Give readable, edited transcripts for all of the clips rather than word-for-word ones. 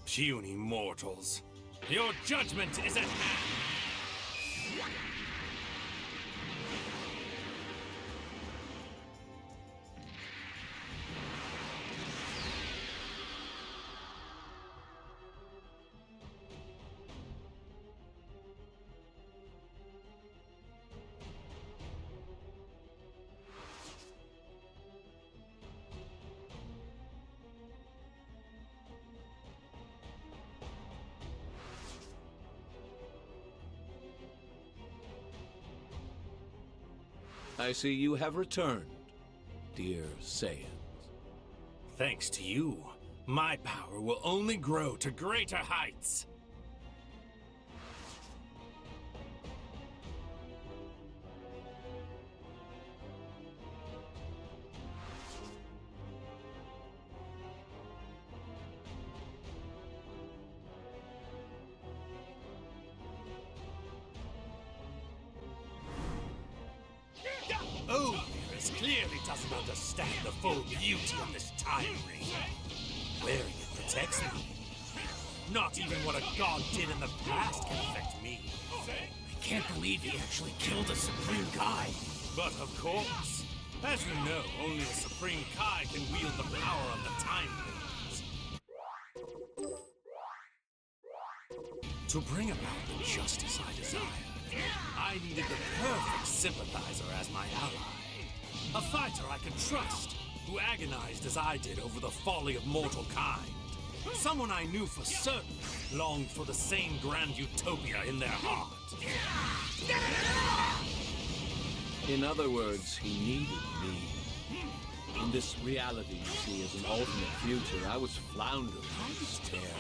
Puny mortals, your judgment is at hand! I see you have returned, dear Saiyans. Thanks to you, my power will only grow to greater heights. Oh, this clearly doesn't understand the full beauty of this time ring. Wearing it protects me. Not even what a god did in the past can affect me. I can't believe he actually killed a Supreme Kai. But of course, as you know, only a Supreme Kai can wield the power of the time rings. To bring about the justice I desired, I needed the perfect sympathizer as my ally. A fighter I could trust, who agonized as I did over the folly of mortal kind. Someone I knew for certain longed for the same grand utopia in their heart. In other words, he needed me. In this reality you see as an alternate future, I was floundering in despair.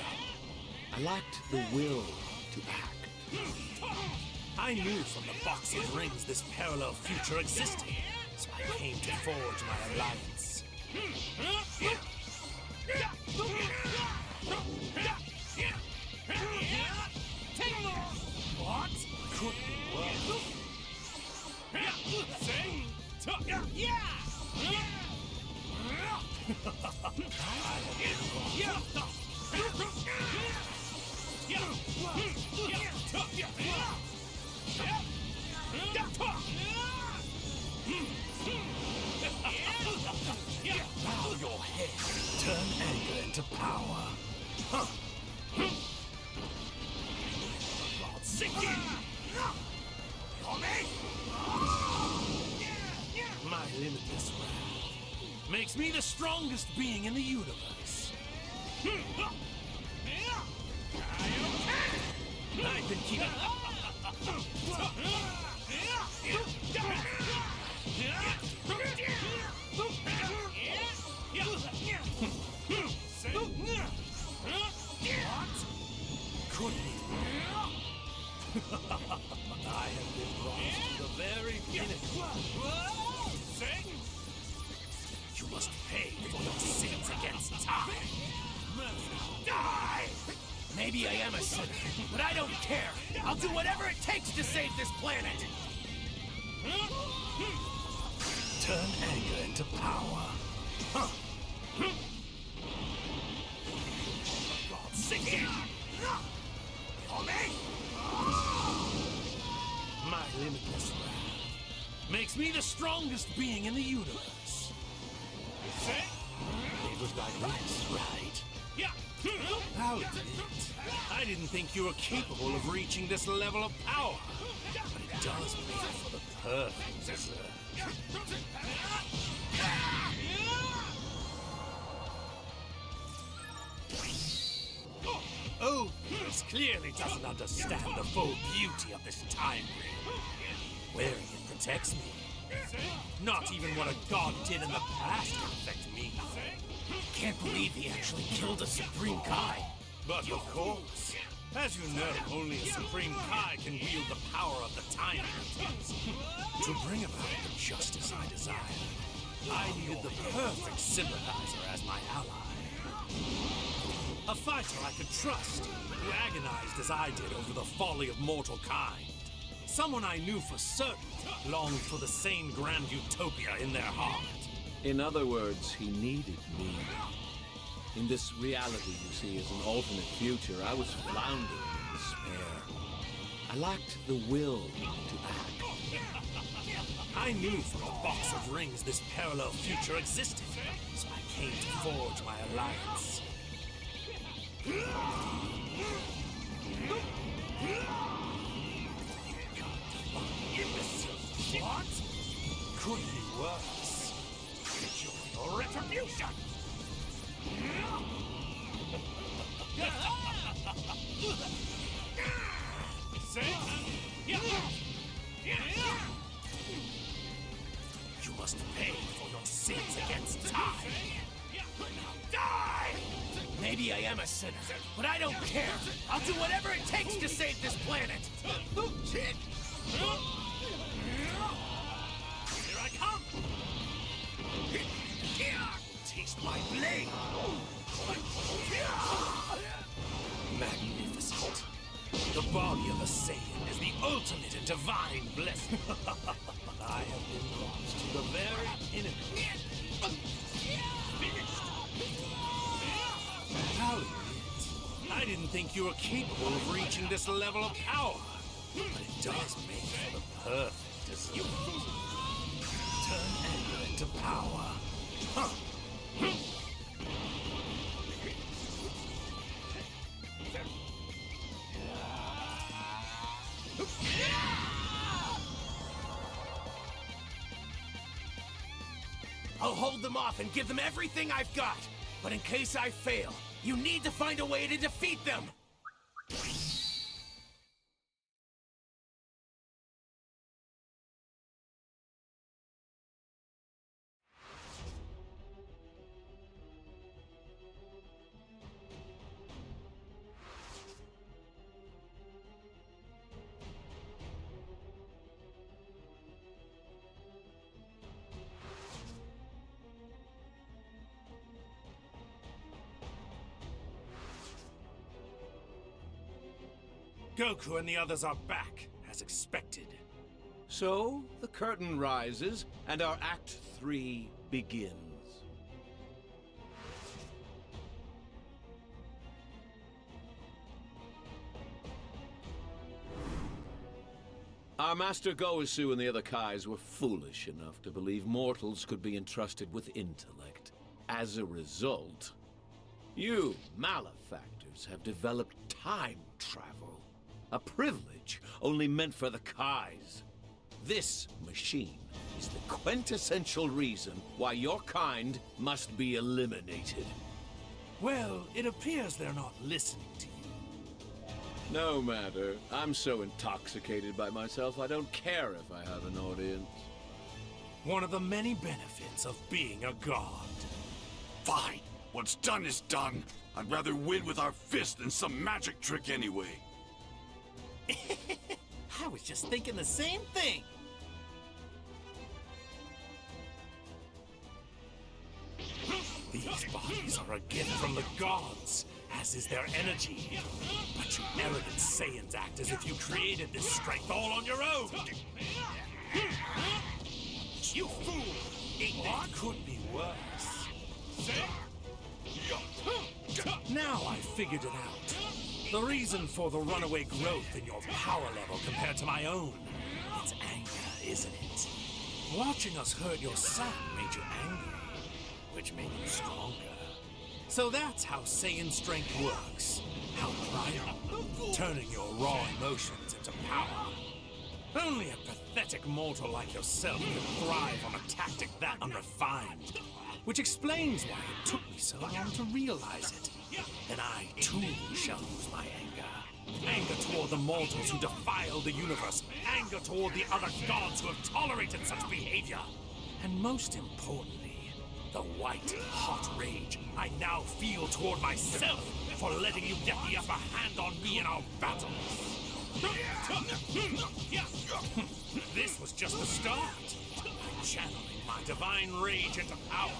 I lacked the will to act. I knew from the box of rings this parallel future existed, so I came to forge my alliance. What? Could be worse. Bow your head, turn anger into power. Lord, sink in! My limitless wrath makes me the strongest being in the universe. I've been keeping... Could be. I have been brought to the very pinnacle. You must pay for your sins against time. Die! Maybe I am a sinner, but I don't care. I'll do whatever it takes to save this planet. Turn anger into power. God, sink in! My limitless wrath makes me the strongest being in the universe. It was like this, right? I'll admit, I didn't think you were capable of reaching this level of power. But it does make for the perfect dessert. Oh, this clearly doesn't understand the full beauty of this time ring. Wearing it protects me. Not even what a god did in the past can affect me. Can't believe he actually killed a Supreme Kai. But of course, as you know, only a Supreme Kai can wield the power of the time rings. To bring about the justice I desired, I needed the perfect sympathizer as my ally. A fighter I could trust, who agonized as I did over the folly of mortal kind. Someone I knew for certain longed for the same grand utopia in their heart. In other words, he needed me. In this reality you see as an alternate future, I was floundering in despair. I lacked the will to act. I knew from the box of rings this parallel future existed, so I came to forge my alliance. Imbecile! What? Could be worse. Your retribution! You must pay for your sins against time. Now die! Maybe I am a sinner, but I don't care. I'll do whatever it takes to save this planet. Here I come! Taste my blade! Magnificent. The body of a Saiyan is the ultimate and divine blessing. I have been lost to the very pinnacle. Finished. Valiant. I didn't think you were capable of reaching this level of power. But it does make for the perfect as you turn anger into power. Huh. I'll hold them off and give them everything I've got. But in case I fail, you need to find a way to defeat them. Goku and the others are back, as expected. So, the curtain rises, and our Act 3 begins. Our Master Goesu and the other Kais were foolish enough to believe mortals could be entrusted with intellect. As a result, you malefactors have developed time travel. A privilege only meant for the Kais. This machine is the quintessential reason why your kind must be eliminated. Well, it appears they're not listening to you. No matter. I'm so intoxicated by myself, I don't care if I have an audience. One of the many benefits of being a god. Fine. What's done is done. I'd rather win with our fist than some magic trick anyway. I was just thinking the same thing. These bodies are a gift from the gods, as is their energy. But you arrogant Saiyans act as if you created this strength all on your own. You fool! What could be worse? Now I figured it out. The reason for the runaway growth in your power level compared to my own. It's anger, isn't it? Watching us hurt your son made you angry, which made you stronger. So that's how Saiyan strength works. How primal, turning your raw emotions into power. Only a pathetic mortal like yourself can thrive on a tactic that unrefined. Which explains why it took me so long to realize it. And I, too, shall use my anger. Anger toward the mortals who defile the universe. Anger toward the other gods who have tolerated such behavior. And most importantly, the white, hot rage I now feel toward myself for letting you get the upper hand on me in our battles. This was just the start. I'm channeling my divine rage into power.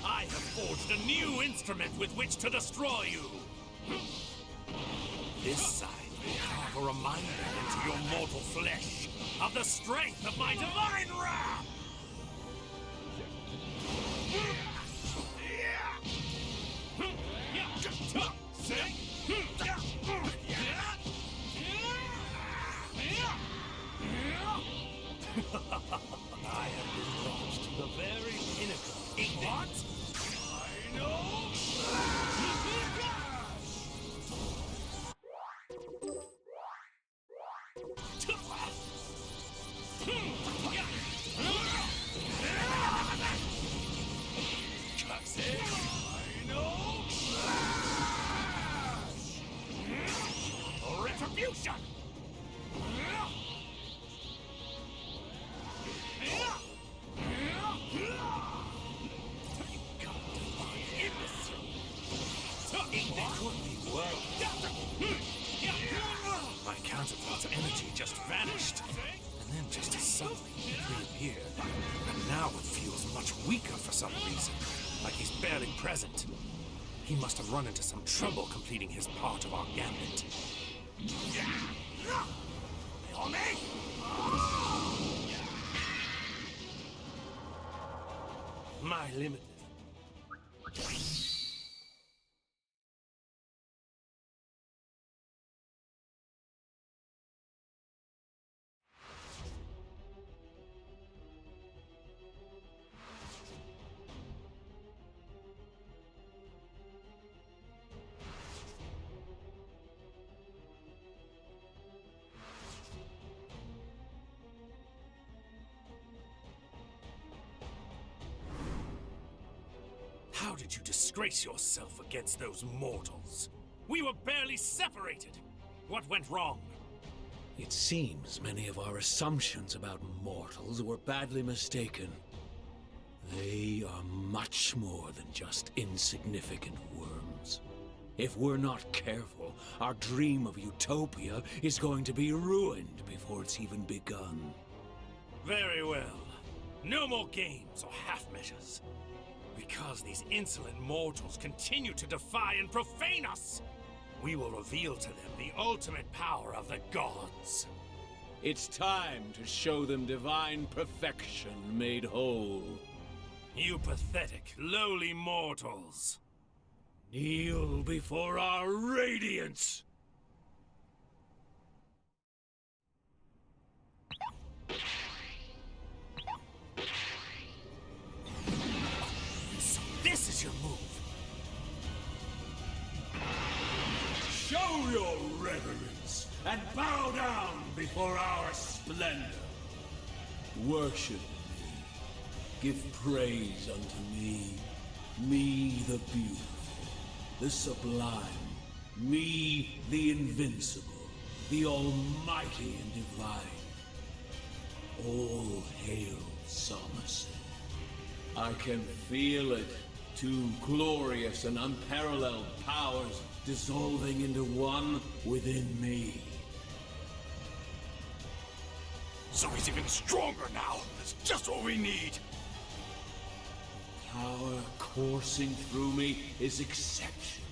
I have forged a new instrument with which to destroy you. This side will carve a reminder into your mortal flesh of the strength of my divine wrath. I have been brought to the very pinnacle. What? I know! Retribution! My counterpart's energy just vanished, and then just as suddenly he reappeared. And now it feels much weaker for some reason, like he's barely present. He must have run into some trouble completing his part of our gambit. My limited. How did you disgrace yourself against those mortals? We were barely separated. What went wrong? It seems many of our assumptions about mortals were badly mistaken. They are much more than just insignificant worms. If we're not careful, our dream of utopia is going to be ruined before it's even begun. Very well. No more games or half measures. Because these insolent mortals continue to defy and profane us, we will reveal to them the ultimate power of the gods. It's time to show them divine perfection made whole. You pathetic, lowly mortals. Kneel before our radiance! So this is your move. Show your reverence and bow down before our splendor. Worship me. Give praise unto me. Me the beautiful, the sublime. Me the invincible, the almighty and divine. All hail Zamasu. I can feel it. Two glorious and unparalleled powers dissolving into one within me. So he's even stronger now. That's just what we need. Power coursing through me is exceptional,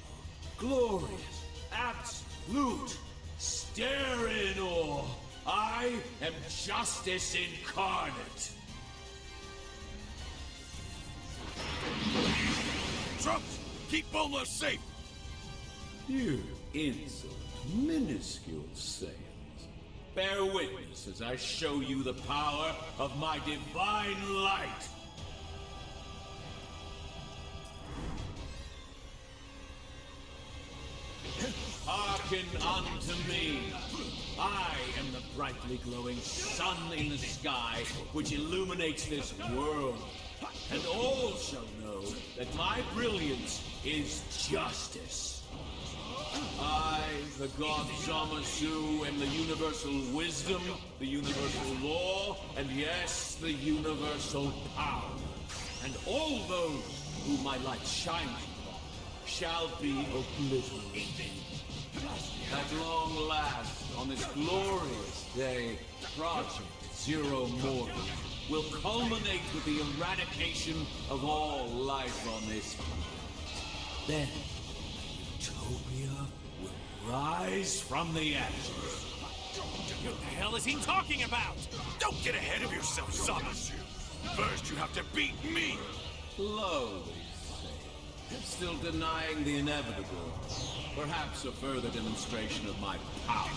glorious, absolute. Stare in awe. I am justice incarnate. Trunks, keep Bulma safe. You insolent, minuscule Saiyans. Bear witness as I show you the power of my divine light. Hearken unto me. I am the brightly glowing sun in the sky, which illuminates this world. And all shall know that my brilliance is justice. I, the god Zamasu, am the universal wisdom, the universal law, and yes, the universal power. And all those whom my light shines upon shall be obliterated. At long last, on this glorious day, Project Zero Mortal will culminate with the eradication of all life on this planet. Then, utopia will rise from the ashes. What the hell is he talking about? Don't get ahead of yourself, Zamasu. First, you have to beat me. Slowly, Saiyan. Still denying the inevitable. Perhaps a further demonstration of my power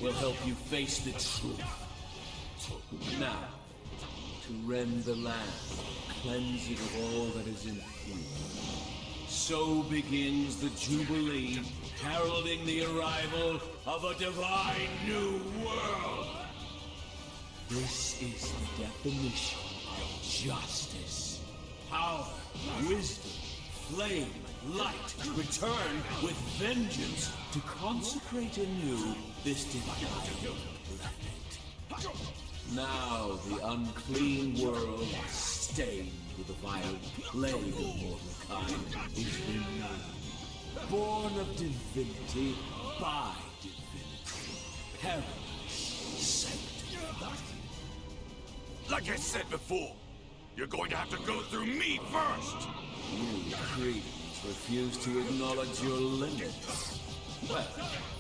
will help you face the truth. Now, to rend the land, cleanse it of all that is impure. So begins the Jubilee, heralding the arrival of a divine new world. This is the definition of justice. Power, wisdom, flame, light, return with vengeance to consecrate anew this divine planet. Now the unclean world, stained with the vile plague of mortal kind, is renewed. Born of divinity by divinity. Perilous, sanctified. Like I said before, you're going to have to go through me first! You creatures refuse to acknowledge your limits. Well,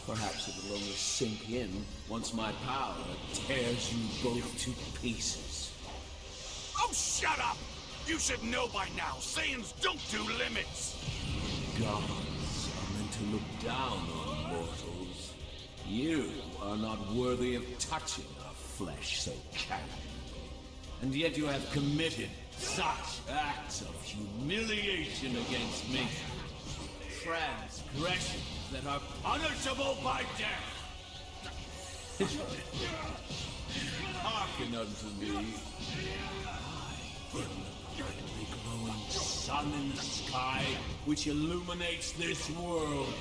perhaps it will only sink in once my power tears you both to pieces. Oh, shut up! You should know by now, Saiyans don't do limits! Gods are meant to look down on mortals. You are not worthy of touching our flesh so casually. And yet you have committed such acts of humiliation against me. Transgressions that are punishable by death. Hearken unto me. I am the brightly glowing sun in the sky which illuminates this world.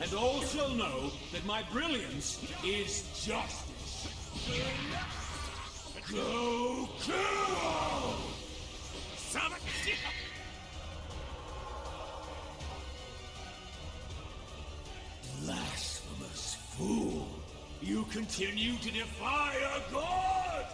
And all shall know that my brilliance is justice. Goku! Blasphemous fool! You continue to defy a god!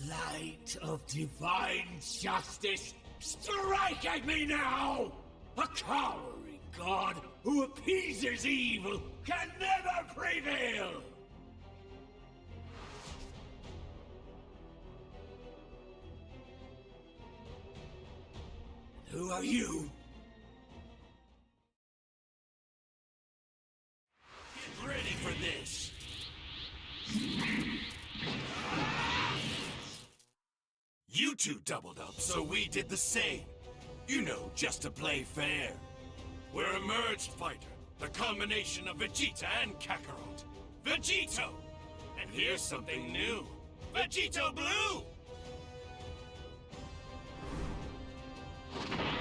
Light of divine justice, strike at me now! A cowering god who appeases evil can never prevail! Who are you? Get ready for this! You two doubled up, so we did the same. You know, just to play fair. We're a merged fighter, the combination of Vegeta and Kakarot. Vegito! And here's something new. Vegito Blue!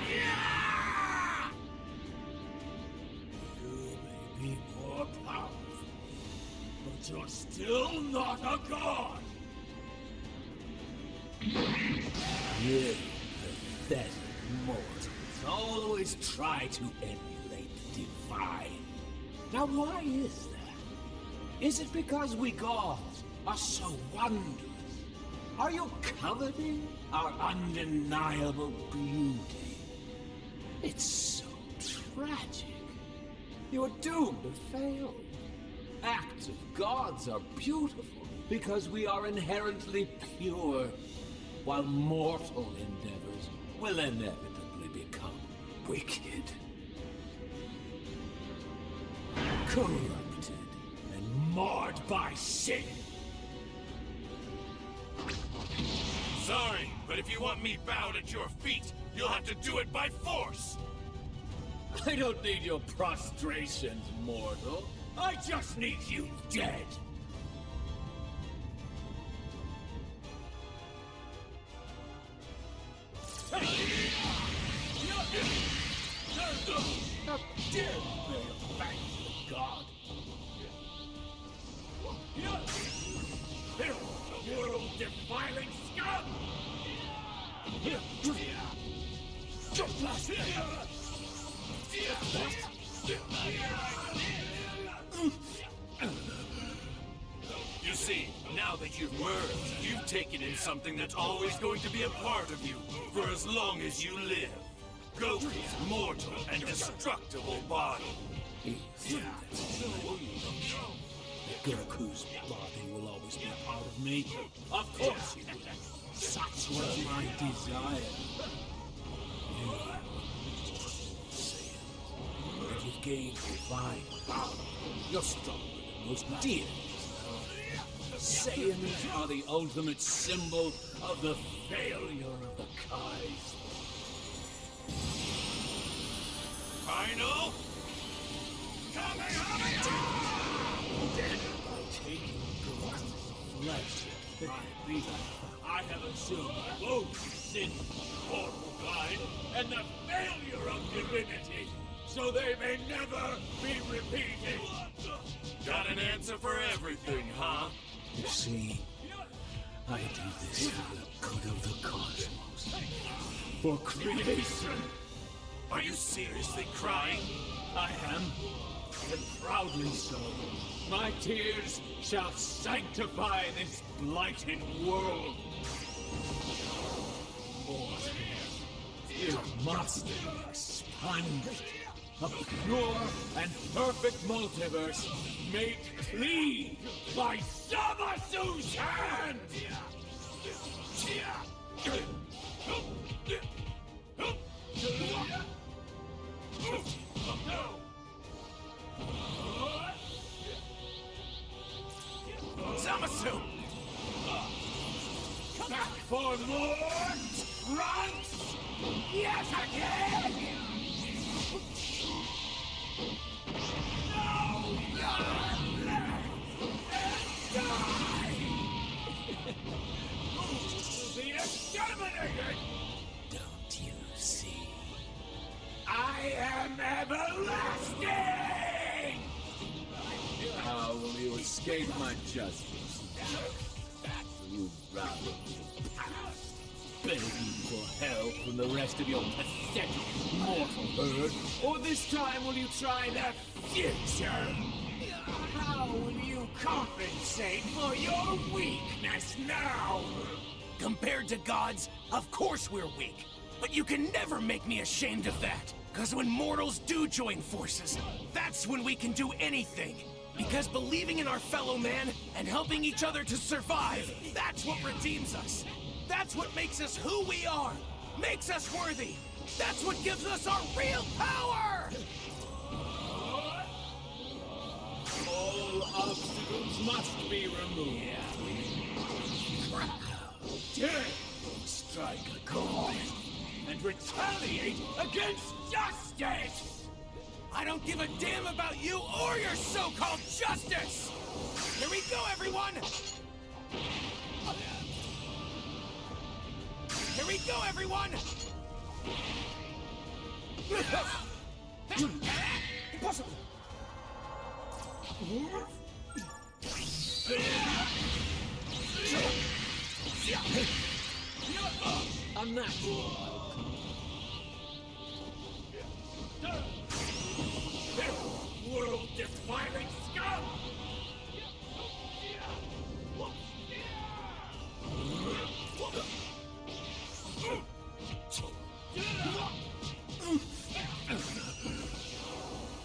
Yeah! You may be more powerful, but you're still not a god! You pathetic mortals always try to emulate the divine. Now why is that? Is it because we gods are so wondrous? Are you coveting our undeniable beauty? It's so tragic. You're doomed to fail. Acts of gods are beautiful because we are inherently pure, while mortal endeavors will inevitably become wicked, corrupted, and marred by sin. Sorry, but if you want me bowed at your feet, you'll have to do it by force! I don't need your prostrations, mortal. I just need you dead. How dare you bear the fangs of God? World-defiling scum! taken in something that's always going to be a part of you for as long as you live. Goku's mortal and destructible body. You think that's true? Goku's body will always be part of me. Of course he will. Such was my desire. But you've gained divine power. You're stronger than most deities. Saiyans are the ultimate symbol of the failure of the Kais. Final? By taking Goku's flesh, I have assumed both sin, mortal kind, and the failure of divinity, so they may never be repeated. Got an answer for everything, huh? You see, I do this for the good of the cosmos, for creation. Are you seriously crying? I am, and proudly so. My tears shall sanctify this blighted world. For it must be expunged. A pure and perfect multiverse made clean by Zamasu's hand! Zamasu! Back for more trunks! Yes, again! Be exterminated! Don't you see? I am everlasting! How will you escape my justice? You rather past, begging for help from the rest of your pathetic mortal herd? Or this time will you try the future? How will you compensate for your weakness now? Compared to gods, of course we're weak. But you can never make me ashamed of that. Because when mortals do join forces, that's when we can do anything. Because believing in our fellow man and helping each other to survive, that's what redeems us. That's what makes us who we are. Makes us worthy. That's what gives us our real power! All obstacles must be removed. Dare strike a chord and retaliate against justice! I don't give a damn about you or your so-called justice! Here we go, everyone! Here we go, everyone! Impossible! I'm not world-defining scum!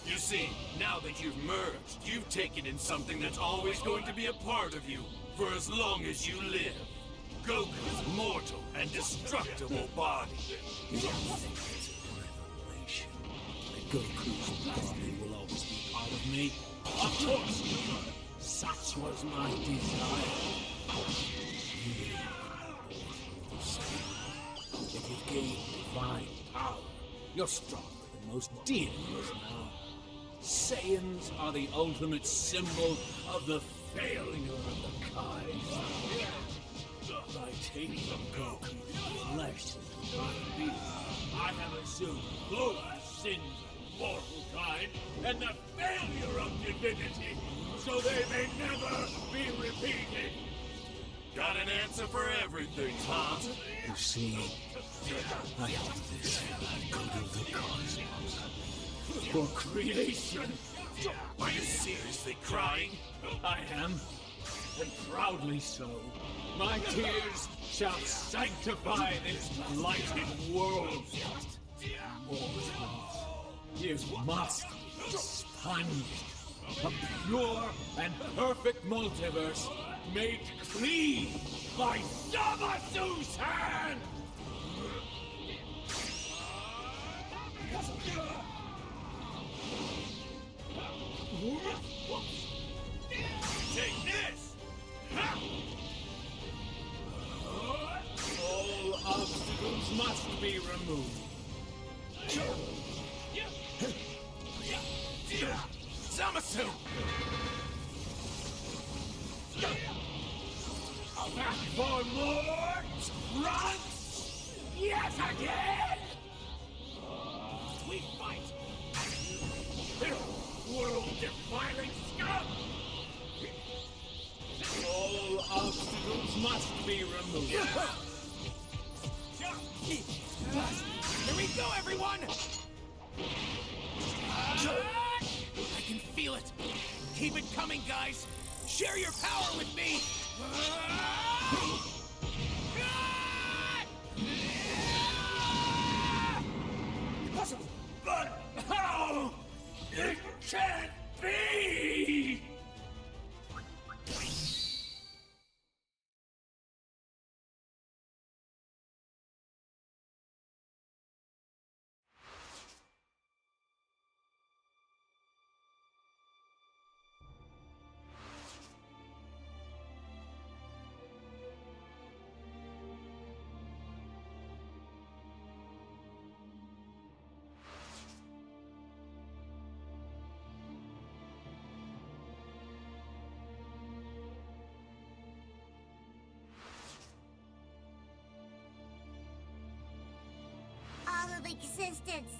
You see, now that you've merged, you've taken in something that's always going to be a part of you for as long as you live. Goku's mortal and destructible body. You don't think it's a revelation that Goku's body will always be part of me? Of course not. Such was my desire. If you've gained divine power, you're stronger than most deities now. Saiyans are the ultimate symbol of the failure of the Kais. By taking Goku's flesh into my being, I have assumed both the sins of mortal kind and the failure of divinity, so they may never be repeated. Got an answer for everything, huh? You see, I do this for the good of the cosmos, for creation. Are you seriously crying? I am, and proudly so. My tears shall sanctify this blighted world. Mortals, you must sponge a pure and perfect multiverse made clean by Zamasu's hand! Take this! All obstacles must be removed. Zamasu! Back for more trunks? Yes, again! We fight! World-defining scum! All obstacles must be removed. Here we go, everyone! I can feel it. Keep it coming, guys. Share your power with me. Impossible! But how? It can't be! All of existence